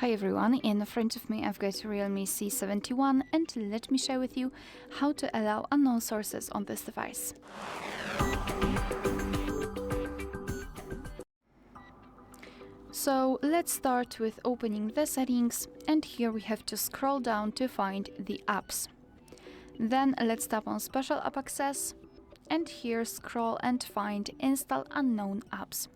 Hi everyone, in front of me I've got REALME C71 and let me share with you how to allow unknown sources on this device. So let's start with opening the settings, and here we have to scroll down to find the apps. Then let's tap on Special App Access, and here scroll and find Install Unknown Apps.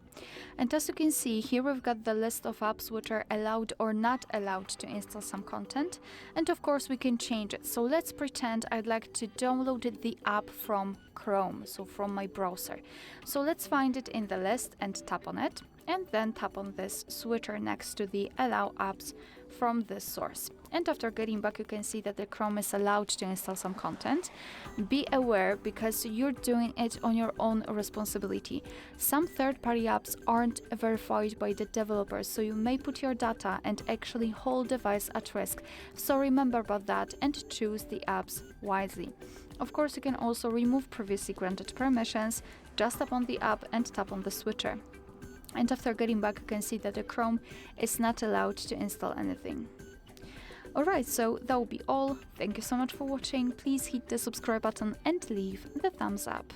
And as you can see, here we've got the list of apps which are allowed or not allowed to install some content, and of course we can change it. So let's pretend I'd like to download the app from Chrome, so from my browser. So let's find it in the list and tap on it, and then tap on this switcher next to the Allow Apps from this source. And after getting back, you can see that the Chrome is allowed to install some content. Be aware, because you're doing it on your own responsibility. Some third-party apps aren't verified by the developers, so you may put your data and actually whole device at risk. So remember about that and choose the apps wisely. Of course, you can also remove previously granted permissions. Just tap on the app and tap on the switcher. And after getting back, you can see that the Chrome is not allowed to install anything. Alright, so that will be all. Thank you so much for watching. Please hit the subscribe button and leave the thumbs up.